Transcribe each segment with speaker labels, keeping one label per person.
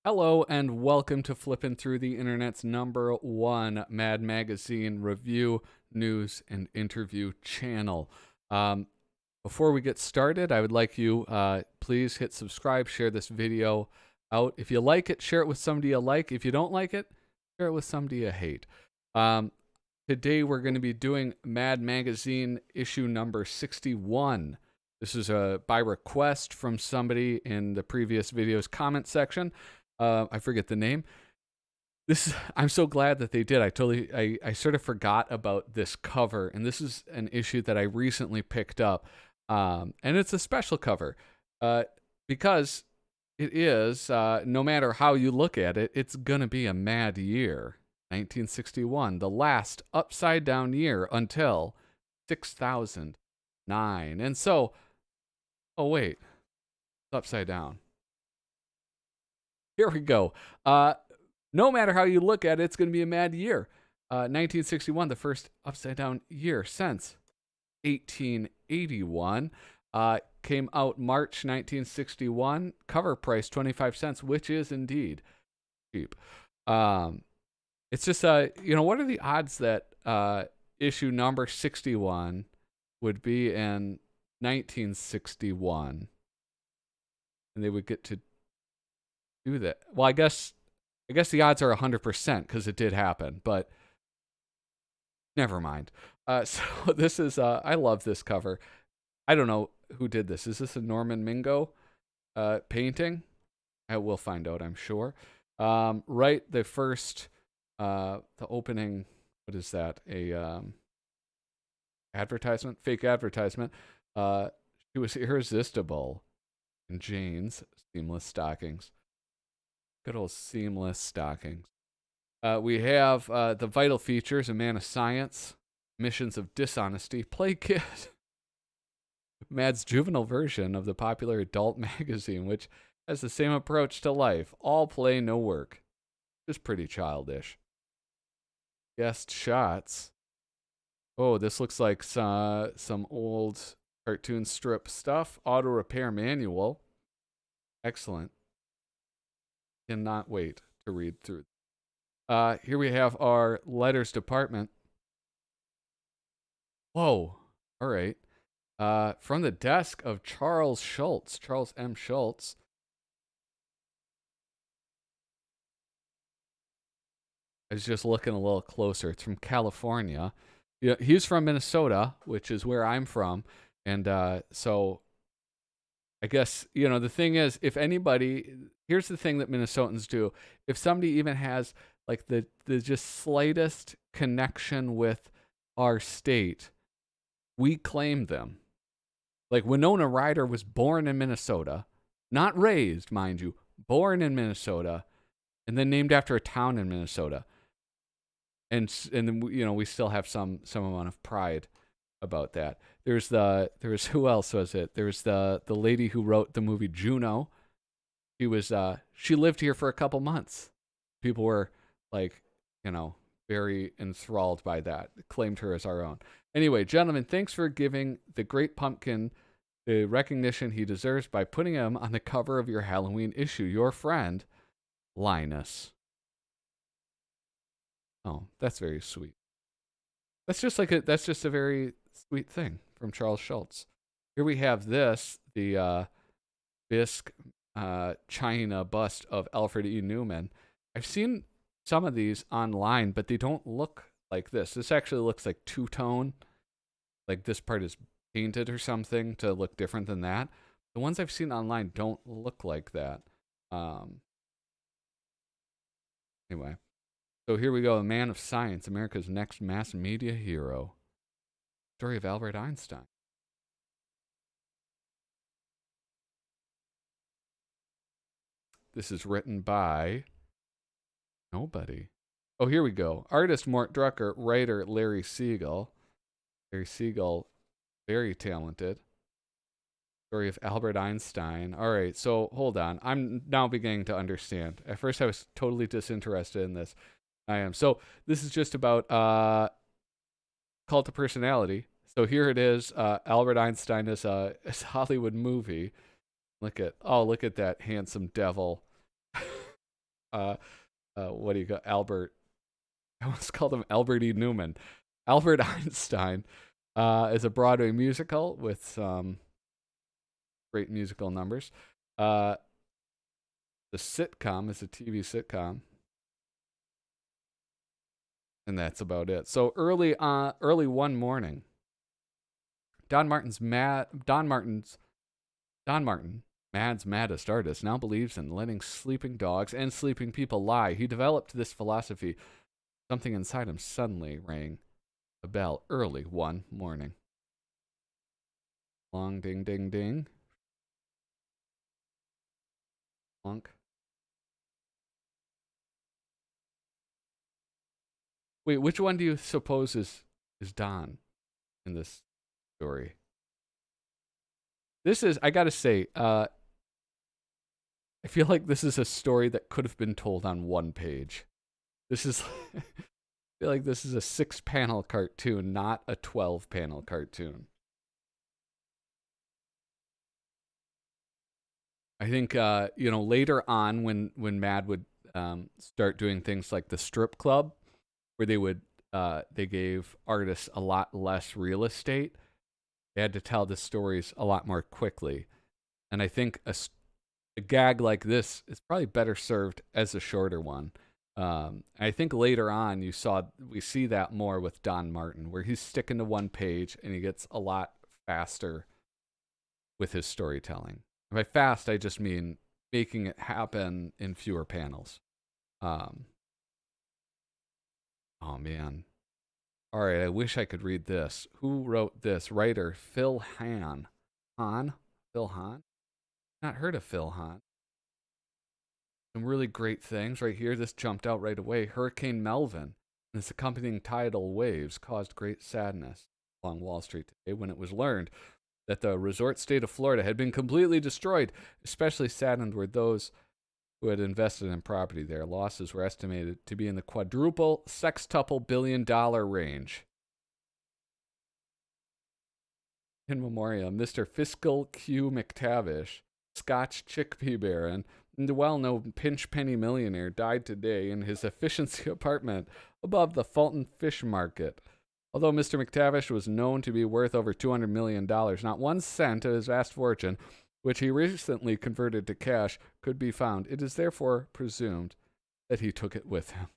Speaker 1: Hello and welcome to Flippin Through the Internet's #1 Mad Magazine review, news, and interview channel. Before we get started, I would like you, please hit subscribe, share this video out. If you like it, share it with somebody you like. If you don't like it, share it with somebody you hate. Today we're going to be doing Mad Magazine issue number 61. This is by request from somebody in the previous video's comment section. I forget the name. I'm so glad that they did. I sort of forgot about this cover, and this is an issue that I recently picked up. And it's a special cover, because it is, no matter how you look at it, it's gonna be a mad year. 1961, the last upside down year until 6009. And so, oh wait, it's upside down. Here we go. No matter how you look at it, it's going to be a mad year. 1961, the first upside down year since 1881. Came out March 1961. Cover price 25 cents, which is indeed cheap. It's just, what are the odds that issue number 61 would be in 1961? And they would get to do that. Well, I guess the odds are 100% because it did happen, but never mind. So this is, I love this cover. I don't know who did this. Is this a Norman Mingo painting? I will find out, I'm sure. Right, the first, the opening, what is that? A advertisement, fake advertisement. She was irresistible in Jane's seamless stockings. Good old seamless stockings. We have the vital features: a man of science, missions of dishonesty, play kid. Mad's juvenile version of the popular adult magazine, which has the same approach to life: all play, no work. Just pretty childish. Guest shots. Oh, this looks like some old cartoon strip stuff. Auto repair manual. Excellent. Cannot wait to read through. Here we have our letters department. Whoa. All right. From the desk of Charles M. Schultz. I was just looking a little closer. It's from California. Yeah, he's from Minnesota, which is where I'm from. And so I guess, the thing is, if anybody, here's the thing that Minnesotans do. If somebody even has like the just slightest connection with our state, we claim them. Like Winona Ryder was born in Minnesota, not raised, mind you, born in Minnesota, and then named after a town in Minnesota. And then, we still have some amount of pride about that. There's who else was it? There's the lady who wrote the movie Juno. She lived here for a couple months. People were like, very enthralled by that. Claimed her as our own. Anyway, gentlemen, thanks for giving the Great Pumpkin the recognition he deserves by putting him on the cover of your Halloween issue. Your friend, Linus. Oh, that's very sweet. That's just a very sweet thing from Charles Schultz. Here we have the bisque china bust of Alfred E. Newman. I've seen some of these online, but they don't look like this. This actually looks like two-tone. Like this part is painted or something to look different than that. The ones I've seen online don't look like that. Anyway. So here we go. A man of science, America's next mass media hero. Story of Albert Einstein. This is written by nobody. Oh, here we go. Artist Mort Drucker, writer Larry Siegel. Larry Siegel, very talented. Story of Albert Einstein. All right, so hold on. I'm now beginning to understand. At first I was totally disinterested in this. I am. So this is just about cult of personality, So here it is. Albert Einstein is a Hollywood movie. Look at that handsome devil. uh, what do you got? Albert. I almost called him Albert E. Newman. Albert Einstein is a Broadway musical with some great musical numbers. The sitcom is a TV sitcom, and that's about it. So early one morning, Don Martin, Mad's maddest artist, now believes in letting sleeping dogs and sleeping people lie. He developed this philosophy. Something inside him suddenly rang a bell early one morning. Long ding ding ding. Plunk. Wait, which one do you suppose is Don in this story? This is, I gotta say, I feel like this is a story that could have been told on one page. This is, I feel like this is a 6-panel cartoon, not a 12-panel cartoon. I think, later on when Mad would start doing things like the strip club, where they gave artists a lot less real estate. They had to tell the stories a lot more quickly. And I think a gag like this is probably better served as a shorter one. I think later on we see that more with Don Martin, where he's sticking to one page and he gets a lot faster with his storytelling. And by fast, I just mean making it happen in fewer panels. Oh man. All right, I wish I could read this. Who wrote this? Writer Phil Hahn. Phil Hahn? Not heard of Phil Hahn. Some really great things right here. This jumped out right away. Hurricane Melvin and its accompanying tidal waves caused great sadness along Wall Street today when it was learned that the resort state of Florida had been completely destroyed. Especially saddened were those who had invested in property there. Losses were estimated to be in the quadruple sextuple billion-dollar range. In memoriam, Mr. Fiscal Q. McTavish, Scotch chickpea baron, and the well-known pinch penny millionaire, died today in his efficiency apartment above the Fulton Fish Market. Although Mr. McTavish was known to be worth over $200 million, not 1 cent of his vast fortune, which he recently converted to cash, could be found. It is therefore presumed that he took it with him.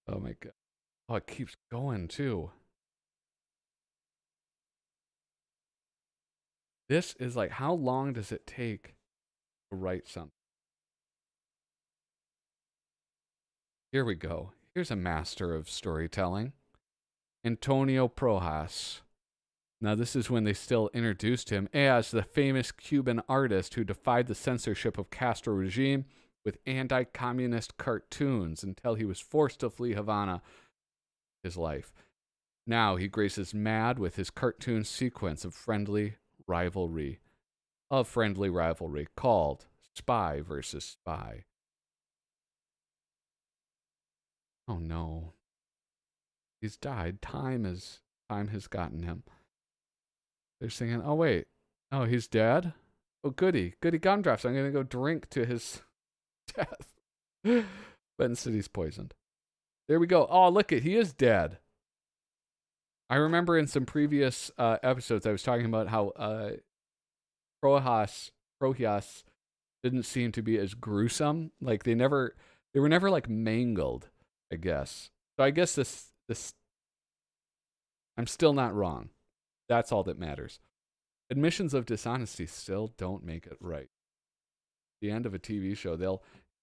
Speaker 1: Oh my God. Oh, it keeps going too. This is like, how long does it take to write something? Here we go. Here's a master of storytelling. Antonio Projas. Now, this is when they still introduced him as the famous Cuban artist who defied the censorship of Castro regime with anti-communist cartoons until he was forced to flee Havana his life. Now he graces Mad with his cartoon sequence of friendly rivalry called Spy versus Spy. Oh no. He's died. Time has gotten him. They're singing, oh wait. Oh, he's dead? Oh goody. Goody gumdrops. I'm gonna go drink to his death. But instead he's poisoned. There we go. Oh, look it, he is dead. I remember in some previous episodes I was talking about how Projas didn't seem to be as gruesome. Like they were never like mangled, I guess. So I guess this I'm still not wrong. That's all that matters. Admissions of dishonesty still don't make it right. At the end of a TV show, they'll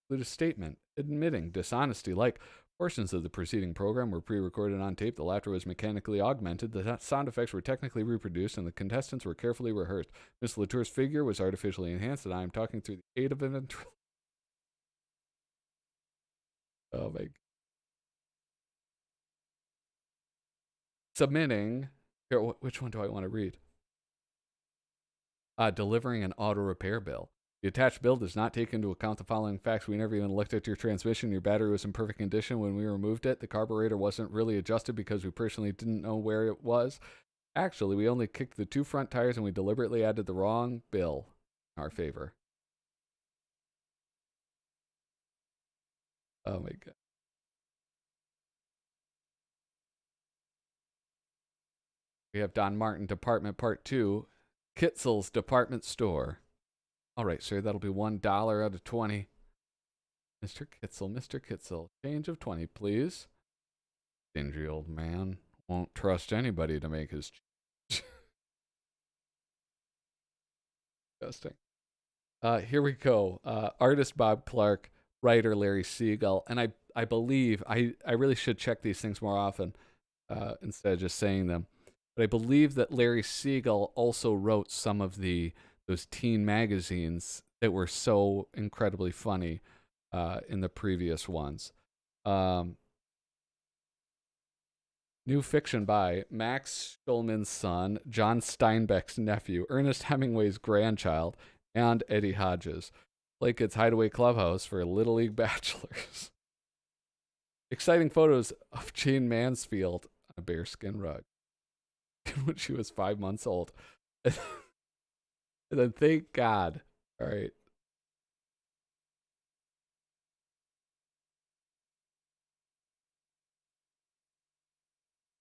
Speaker 1: include a statement admitting dishonesty, like portions of the preceding program were pre-recorded on tape, the laughter was mechanically augmented, the sound effects were technically reproduced, and the contestants were carefully rehearsed. Miss Latour's figure was artificially enhanced, and I am talking through the aid of an Oh my. Submitting. Here, which one do I want to read? Delivering an auto repair bill. The attached bill does not take into account the following facts. We never even looked at your transmission. Your battery was in perfect condition when we removed it. The carburetor wasn't really adjusted because we personally didn't know where it was. Actually, we only kicked the 2 front tires and we deliberately added the wrong bill in our favor. Oh my God. We have Don Martin Department Part 2, Kitzel's Department Store. All right, sir, that'll be $1 out of 20. Mr. Kitzel, change of 20, please. Stingy old man. Won't trust anybody to make his change. Disgusting. Here we go. Artist Bob Clark, writer Larry Siegel, and I believe I really should check these things more often instead of just saying them. But I believe that Larry Siegel also wrote some of those teen magazines that were so incredibly funny in the previous ones. New fiction by Max Schulman's son, John Steinbeck's nephew, Ernest Hemingway's grandchild, and Eddie Hodges. Play Kids Hideaway Clubhouse for Little League bachelors. Exciting photos of Jane Mansfield on a bearskin rug when she was 5 months old. And then thank God. All right.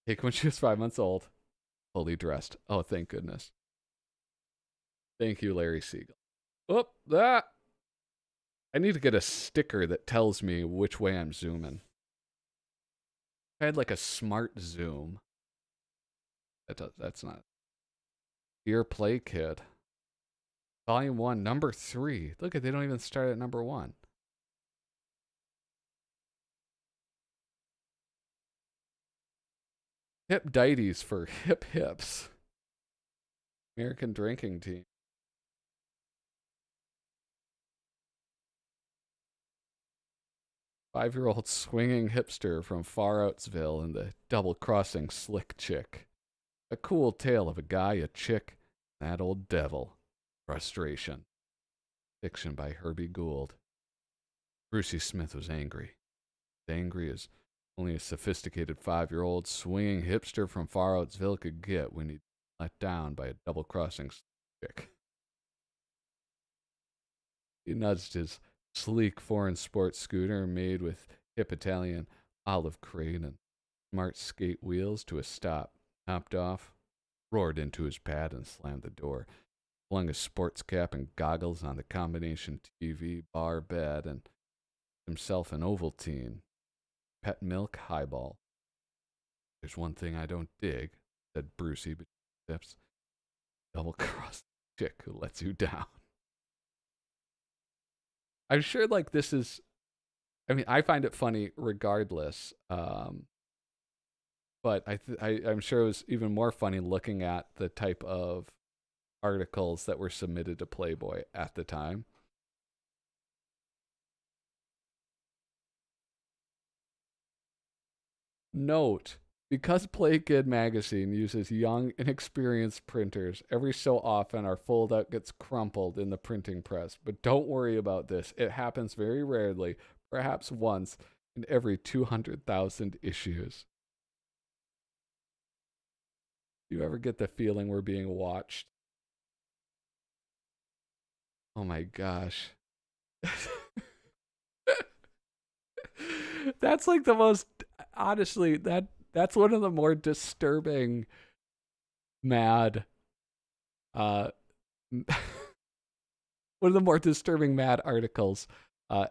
Speaker 1: Take when she was 5 months old. Fully dressed. Oh, thank goodness. Thank you, Larry Siegel. Oh, that. I need to get a sticker that tells me which way I'm zooming. I had like a smart zoom. That's not. Dear Play Kid. Volume 1, number 3. Look at, they don't even start at number 1. Hip Dites for Hip Hips. American Drinking Team. Five-year-old swinging hipster from Far Outsville and the double-crossing slick chick. A cool tale of a guy, a chick, that old devil. Frustration. Fiction by Herbie Gould. Brucey Smith was angry. Angry as only a sophisticated 5-year-old swinging hipster from Far Outsville could get when he'd let down by a double-crossing chick. He nudged his sleek foreign sports scooter made with hip Italian olive crate and smart skate wheels to a stop, hopped off, roared into his pad and slammed the door, flung his sports cap and goggles on the combination TV bar bed and himself an Ovaltine, pet milk highball. There's one thing I don't dig, said Brucey between steps. Double-crossed chick who lets you down. I'm sure like this is, I mean, I find it funny regardless. But I'm sure it was even more funny looking at the type of articles that were submitted to Playboy at the time. Note, because Play Kid magazine uses young, inexperienced printers, every so often our foldout gets crumpled in the printing press. But don't worry about this. It happens very rarely, perhaps once in every 200,000 issues. Do you ever get the feeling we're being watched? Oh my gosh. That's like the most, honestly, that's one of the more disturbing MAD one of the more disturbing MAD articles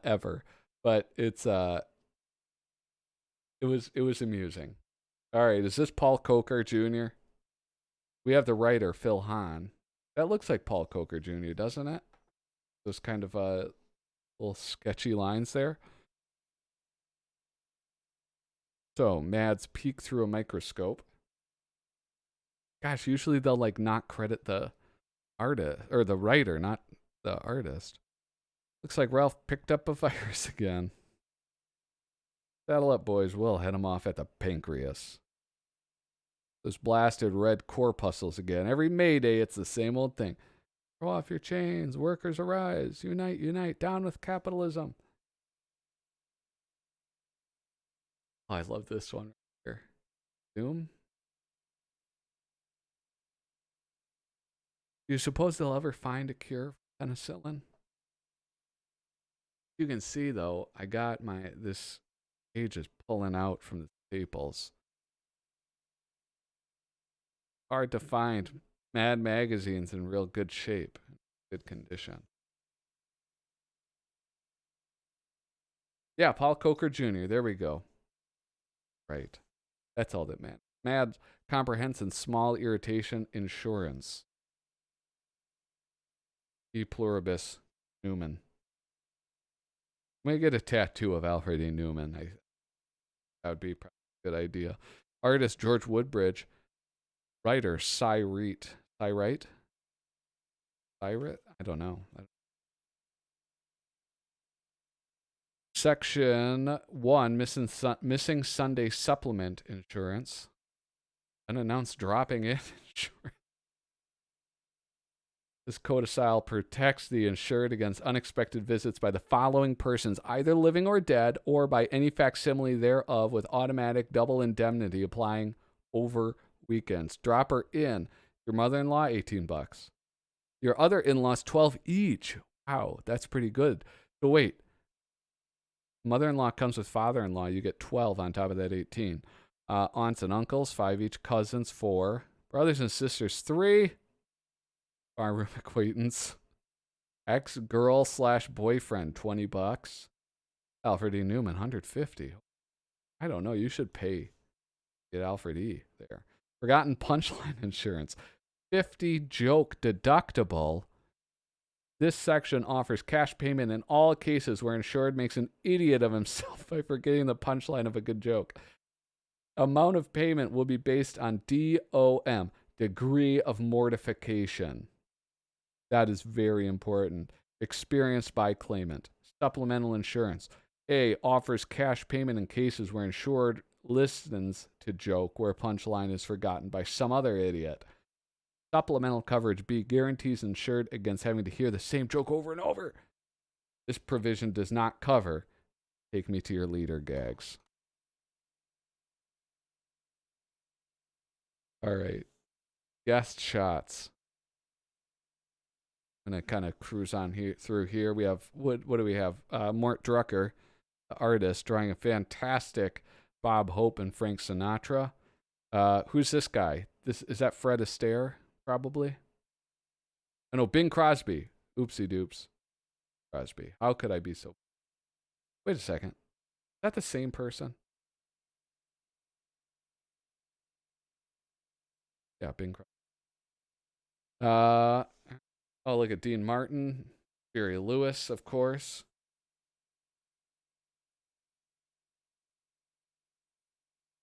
Speaker 1: ever. But it was amusing. All right, is this Paul Coker Jr.? We have the writer Phil Hahn. That looks like Paul Coker Jr., doesn't it? Those kind of little sketchy lines there. So, MAD's peek through a microscope. Gosh, usually they'll like not credit the artist or the writer, not the artist. Looks like Ralph picked up a virus again. Saddle up, boys. We'll head him off at the pancreas. Those blasted red corpuscles again. Every May Day, it's the same old thing. Throw off your chains. Workers arise. Unite, unite. Down with capitalism. Oh, I love this one right here. Doom. Do you suppose they'll ever find a cure for penicillin? You can see though, I got this page is pulling out from the staples. Hard to find Mad magazines in real good shape, good condition. Yeah, Paul Coker Jr. There we go. Right. That's all that matters. Mad comprehensive small irritation insurance. E pluribus Newman. I'm going to get a tattoo of Alfred E. Newman. That would be probably a good idea. Artist George Woodbridge. Writer Cyrite. Cyrite? Cyrite? I don't know. Section 1, missing Sunday supplement insurance. Unannounced dropping in insurance. This codicil protects the insured against unexpected visits by the following persons, either living or dead, or by any facsimile thereof, with automatic double indemnity applying over weekends. Dropper in. Your mother-in-law, $18. Your other in-laws, $12 each. Wow, that's pretty good. So wait. Mother-in-law comes with father-in-law. You get 12 on top of that 18. Aunts and uncles, 5 each. Cousins, 4. Brothers and sisters, 3. Barroom acquaintance. Ex-girl/boyfriend, $20. Alfred E. Newman, $150. I don't know. You should pay. Get Alfred E. there. Forgotten punchline insurance. $50 joke deductible. This section offers cash payment in all cases where insured makes an idiot of himself by forgetting the punchline of a good joke. Amount of payment will be based on DOM, degree of mortification. That is very important. Experienced by claimant. Supplemental insurance. A, offers cash payment in cases where insured listens to joke where punchline is forgotten by some other idiot. Supplemental coverage. B, guarantees insured against having to hear the same joke over and over. This provision does not cover take me to your leader gags. All right. Guest shots. I'm going to kind of cruise on through here. We have, what do we have? Mort Drucker, the artist, drawing a fantastic Bob Hope and Frank Sinatra. Who's this guy? Is that Fred Astaire? Probably. Oh, no, Bing Crosby. Oopsie doops. Crosby. How could I be so... Wait a second. Is that the same person? Yeah, Bing Crosby. Oh, look at Dean Martin. Jerry Lewis, of course.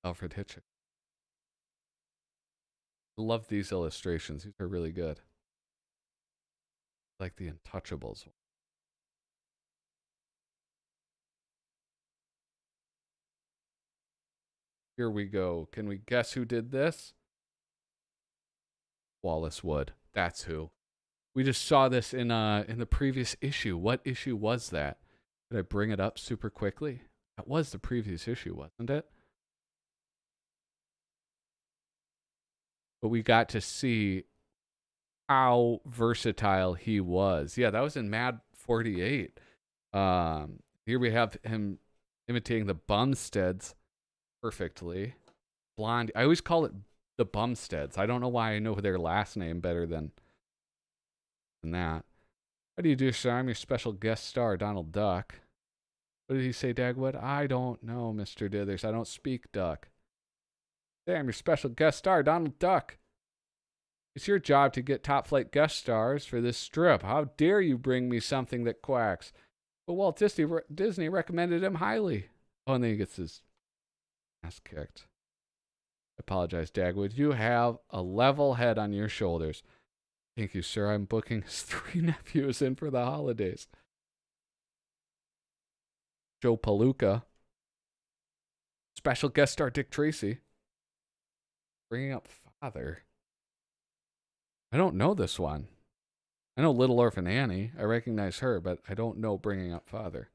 Speaker 1: Alfred Hitchcock. I love these illustrations. These are really good. Like the Untouchables. Here we go. Can we guess who did this? Wallace Wood. That's who. We just saw this in the previous issue. What issue was that? Did I bring it up super quickly? That was the previous issue, wasn't it? But we got to see how versatile he was. Yeah, that was in Mad 48. Here we have him imitating the Bumsteads perfectly. Blondie. I always call it the Bumsteads. I don't know why I know their last name better than that. How do you do, sir? I'm your special guest star, Donald Duck. What did he say, Dagwood? I don't know, Mr. Dithers. I don't speak duck. Hey, I'm your special guest star, Donald Duck. It's your job to get top flight guest stars for this strip. How dare you bring me something that quacks? But Walt Disney recommended him highly. Oh, and then he gets his ass kicked. I apologize, Dagwood. You have a level head on your shoulders. Thank you, sir. I'm booking his 3 nephews in for the holidays. Joe Palooka. Special guest star Dick Tracy. Bringing up father. I don't know this one. I know Little Orphan Annie. I recognize her, but I don't know Bringing Up Father.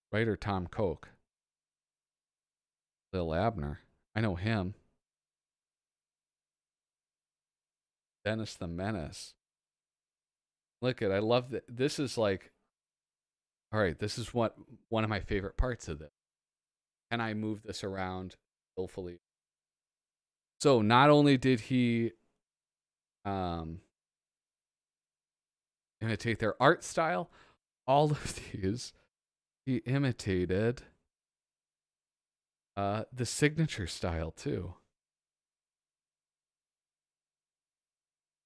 Speaker 1: Writer Tom Koch. Lil Abner. I know him. Dennis the Menace. Look at, I love that. This is like, all right, this is what one of my favorite parts of this. Can I move this around skillfully? So not only did he imitate their art style, all of these he imitated the signature style too.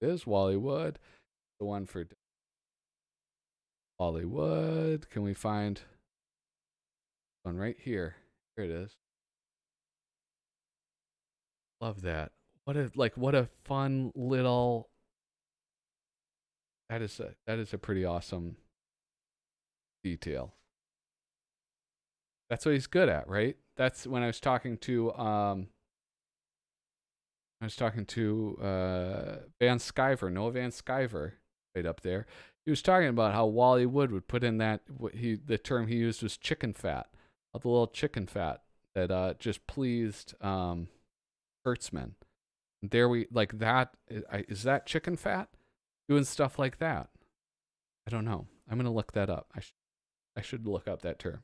Speaker 1: Is Wally Wood the one for Wally Wood? Can we find one right here? Here it is. Love that. What a fun little. That is a pretty awesome detail. That's what he's good at, right? That's when I was talking to Van Sciver, Noah Van Sciver, right up there. He was talking about how Wally Wood would put in that the term he used was chicken fat, the little chicken fat that just pleased Kurtzman. There we like that. Is that chicken fat? Doing stuff like that. I don't know. I'm gonna look that up. I should look up that term.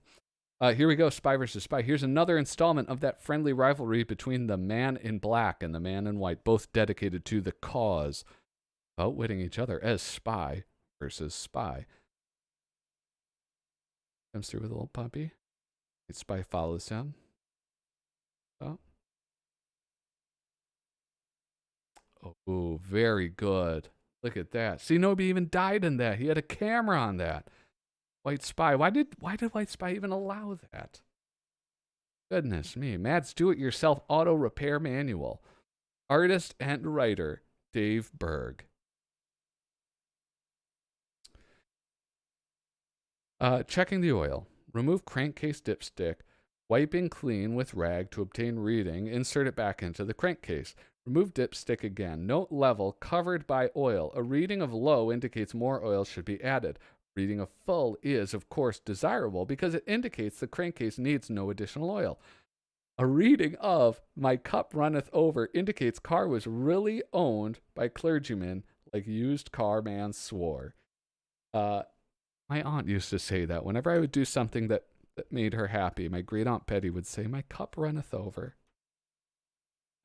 Speaker 1: Here we go, Spy versus Spy. Here's another installment of that friendly rivalry between the man in black and the man in white, both dedicated to the cause, outwitting each other as Spy versus Spy. Comes through with a little puppy. Spy follows him. Oh, very good. Look at that. See, nobody even died in that. He had a camera on that. White Spy. Why did White Spy even allow that? Goodness me. Mad's do-it-yourself auto repair manual. Artist and writer Dave Berg. Checking the oil. Remove crankcase dipstick. Wiping clean with rag to obtain reading. Insert it back into the crankcase. Remove dipstick again. Note level covered by oil. A reading of low indicates more oil should be added. Reading of full is, of course, desirable because it indicates the crankcase needs no additional oil. A reading of my cup runneth over indicates car was really owned by clergymen like used car man swore. My aunt used to say that whenever I would do something that made her happy, my great aunt Betty would say, my cup runneth over.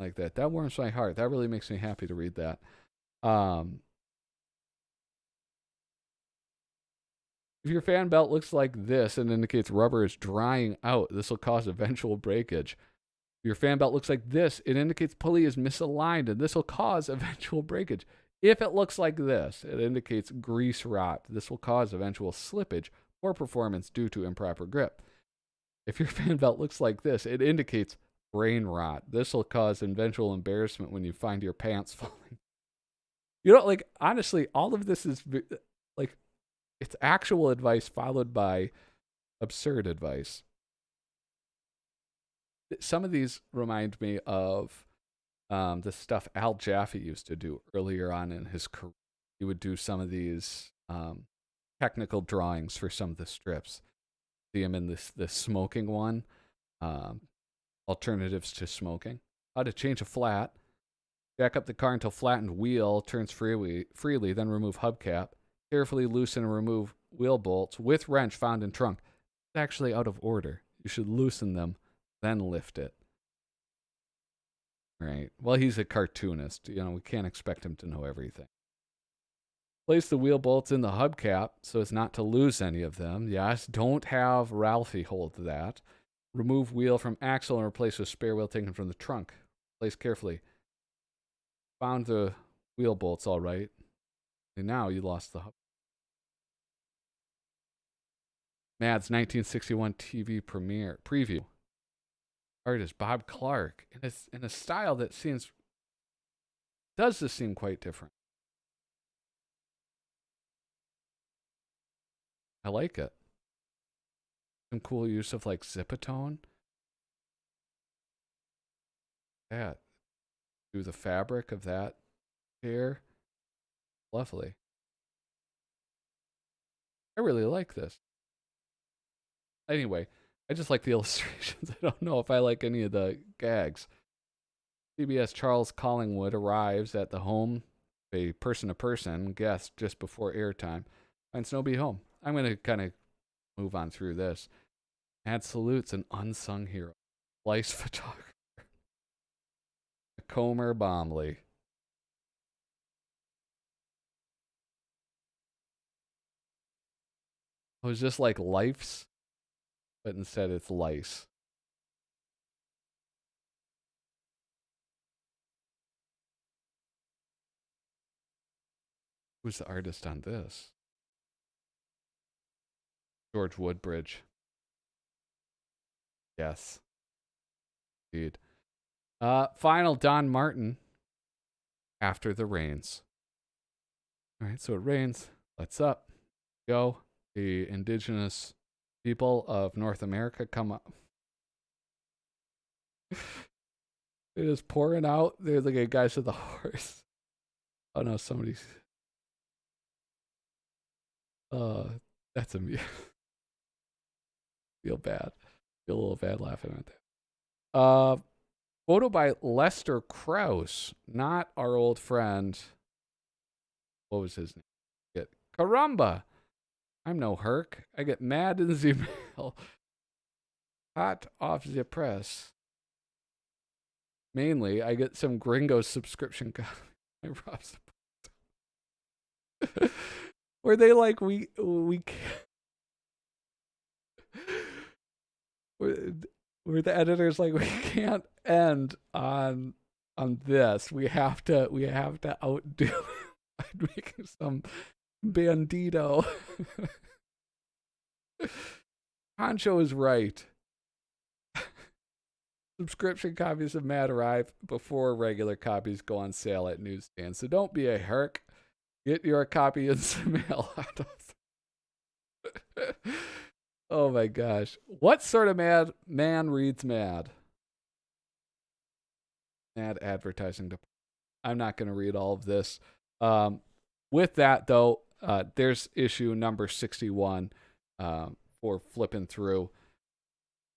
Speaker 1: Like that. That warms my heart. That really makes me happy to read that. If your fan belt looks like this and indicates rubber is drying out, this will cause eventual breakage. If your fan belt looks like this, it indicates pulley is misaligned and this will cause eventual breakage. If it looks like this, it indicates grease rot. This will cause eventual slippage or performance due to improper grip. If your fan belt looks like this, it indicates brain rot. This will cause eventual embarrassment when you find your pants falling. You know, like, honestly, all of this is, like, it's actual advice followed by absurd advice. Some of these remind me of the stuff Al Jaffe used to do earlier on in his career. He would do some of these technical drawings for some of the strips. See him in this smoking one, alternatives to smoking. How to change a flat. Jack up the car until flattened wheel turns freely, then remove hubcap. Carefully loosen and remove wheel bolts with wrench found in trunk. It's actually out of order. You should loosen them, then lift it. Right. Well, he's a cartoonist. You know, we can't expect him to know everything. Place the wheel bolts in the hubcap so as not to lose any of them. Yes, don't have Ralphie hold that. Remove wheel from axle and replace with spare wheel taken from the trunk. Place carefully. Found the wheel bolts all right. And now you lost the hub. Mad's 1961 TV premiere preview. Artist Bob Clark in a style that does this seem quite different. I like it. Some cool use of like zipatone. That through the fabric of that hair. Lovely. I really like this. Anyway, I just like the illustrations. I don't know if I like any of the gags. CBS Charles Collingwood arrives at the home of a person-to-person guest just before airtime. Finds nobody home. I'm going to kind of move on through this. Mad salutes an unsung hero. Slice photographer. Comer Bomley. It was just like life's, but instead it's lice. Who's the artist on this? George Woodbridge. Yes. Indeed. Final Don Martin. After the rains. All right, so it rains. Let's up. Go. The indigenous people of North America come up. It is pouring out. They're the guys with the horse. Oh no, somebody's. That's a feel bad. Feel a little bad laughing at that. Photo by Lester Krauss, not our old friend. What was his name? Caramba! I'm no Herc. I get mad in the mail. Hot off the press. Mainly, I get some gringo subscription copy. Where they like we can't. Where the editor's like, we can't end on this. We have to outdo it by making some bandito. Honcho is right. Subscription copies of Mad arrive before regular copies go on sale at newsstands. So don't be a herc. Get your copy in some mail. Oh my gosh. What sort of man reads Mad? Mad advertising department. I'm not going to read all of this. With that, though, there's issue number 61 for Flippin' Through.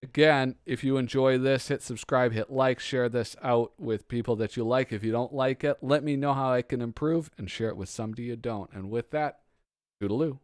Speaker 1: Again, if you enjoy this, hit subscribe, hit like, share this out with people that you like. If you don't like it, let me know how I can improve and share it with somebody you don't. And with that, toodaloo.